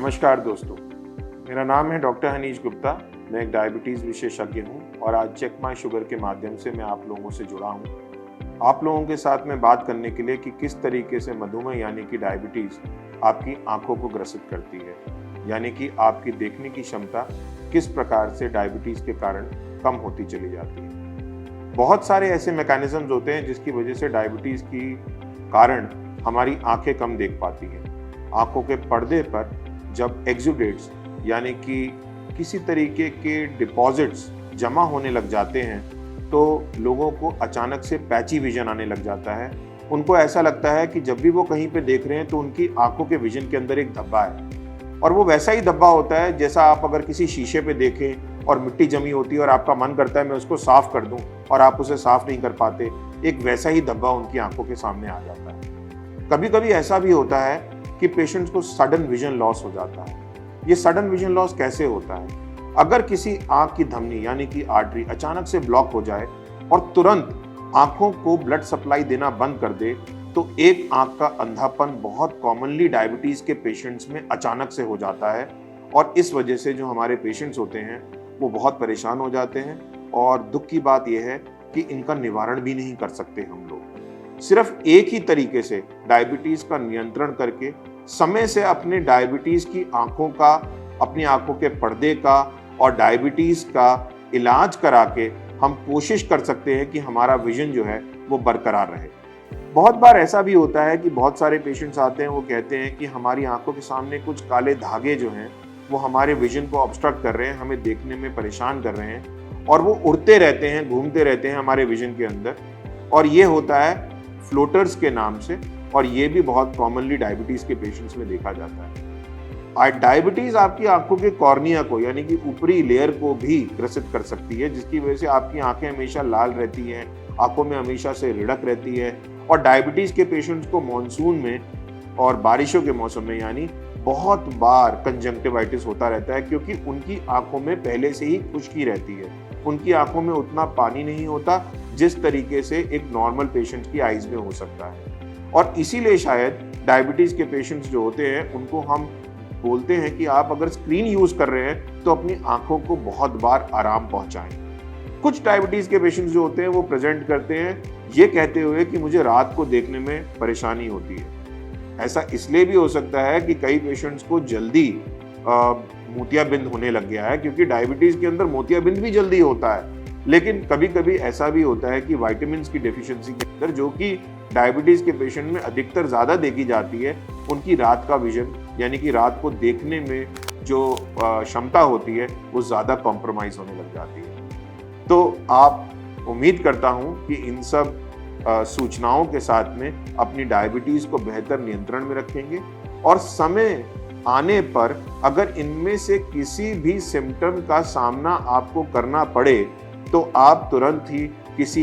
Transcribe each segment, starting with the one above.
नमस्कार दोस्तों, मेरा नाम है डॉक्टर हनीश गुप्ता। मैं एक डायबिटीज़ विशेषज्ञ हूं और आज चेक माई शुगर के माध्यम से मैं आप लोगों से जुड़ा हूं। आप लोगों के साथ में बात करने के लिए कि किस तरीके से मधुमेह यानी कि डायबिटीज़ आपकी आंखों को ग्रसित करती है, यानी कि आपकी देखने की क्षमता किस प्रकार से डायबिटीज़ के कारण कम होती चली जाती है। बहुत सारे ऐसे मैकेनिज्म्स होते हैं जिसकी वजह से डायबिटीज़ की कारण हमारी आंखें कम देख पाती हैं। आंखों के पर्दे पर जब एक्सुडेट्स यानी कि किसी तरीके के डिपॉजिट्स जमा होने लग जाते हैं तो लोगों को अचानक से पैची विजन आने लग जाता है। उनको ऐसा लगता है कि जब भी वो कहीं पे देख रहे हैं तो उनकी आंखों के विजन के अंदर एक धब्बा है, और वो वैसा ही धब्बा होता है जैसा आप अगर किसी शीशे पे देखें और मिट्टी जमी होती है और आपका मन करता है मैं उसको साफ कर दूं और आप उसे साफ नहीं कर पाते, एक वैसा ही धब्बा उनकी आंखों के सामने आ जाता है। कभी कभी ऐसा भी होता है कि पेशेंट्स को सडन विजन लॉस हो जाता है। ये सडन विजन लॉस कैसे होता है? अगर किसी आंख की धमनी यानी कि आर्टरी अचानक से ब्लॉक हो जाए और तुरंत आंखों को ब्लड सप्लाई देना बंद कर दे तो एक आंख का अंधापन बहुत कॉमनली डायबिटीज के पेशेंट्स में अचानक से हो जाता है, और इस वजह से जो हमारे पेशेंट्स होते हैं वो बहुत परेशान हो जाते हैं। और दुख की बात यह है कि इनका निवारण भी नहीं कर सकते हम लोग। सिर्फ एक ही तरीके से डायबिटीज का नियंत्रण करके समय से अपने डायबिटीज की आंखों का, अपनी आंखों के पर्दे का और डायबिटीज का इलाज करा के हम कोशिश कर सकते हैं कि हमारा विजन जो है वो बरकरार रहे। बहुत बार ऐसा भी होता है कि बहुत सारे पेशेंट्स आते हैं, वो कहते हैं कि हमारी आंखों के सामने कुछ काले धागे जो हैं वो हमारे विजन को ऑब्स्ट्रक्ट कर रहे हैं, हमें देखने में परेशान कर रहे हैं, और वो उड़ते रहते हैं, घूमते रहते हैं हमारे विजन के अंदर, और ये होता है फ्लोटर्स के नाम से, और ये भी बहुत कॉमनली डायबिटीज के पेशेंट्स में देखा जाता है। डायबिटीज आपकी आंखों के कॉर्निया को यानी कि ऊपरी लेयर को भी ग्रसित कर सकती है, जिसकी वजह से आपकी आंखें हमेशा लाल रहती हैं, आंखों में हमेशा से रिड़क रहती है। और डायबिटीज के पेशेंट्स को मॉनसून में और बारिशों के मौसम में यानी बहुत बार कंजंक्टिवाइटिस होता रहता है, क्योंकि उनकी आंखों में पहले से ही खुश्की रहती है। उनकी आंखों में उतना पानी नहीं होता जिस तरीके से एक नॉर्मल पेशेंट की आईज में हो सकता है। और इसीलिए शायद डायबिटीज के पेशेंट्स जो होते हैं उनको हम बोलते हैं कि आप अगर स्क्रीन यूज कर रहे हैं तो अपनी आंखों को बहुत बार आराम पहुंचाएं। कुछ डायबिटीज के पेशेंट्स जो होते हैं वो प्रेजेंट करते हैं ये कहते हुए कि मुझे रात को देखने में परेशानी होती है। ऐसा इसलिए भी हो सकता है कि कई पेशेंट्स को जल्दी मोतियाबिंद होने लग गया है, क्योंकि डायबिटीज के अंदर मोतियाबिंद भी जल्दी होता है। लेकिन कभी कभी ऐसा भी होता है कि विटामिन की डेफिशिएंसी के अंदर, जो कि डायबिटीज के पेशेंट में अधिकतर ज्यादा देखी जाती है, उनकी रात का विजन यानी कि रात को देखने में जो क्षमता होती है वो ज्यादा कॉम्प्रोमाइज होने लग जाती है। तो आप उम्मीद करता हूं कि इन सब सूचनाओं के साथ में अपनी डायबिटीज को बेहतर नियंत्रण में रखेंगे, और समय आने पर अगर इनमें से किसी भी सिम्टम का सामना आपको करना पड़े तो आप तुरंत ही किसी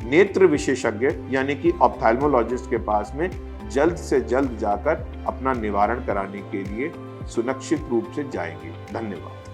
नेत्र विशेषज्ञ यानी कि ऑप्थेल्मोलॉजिस्ट के पास में जल्द से जल्द जाकर अपना निवारण कराने के लिए सुनिश्चित रूप से जाएंगे। धन्यवाद।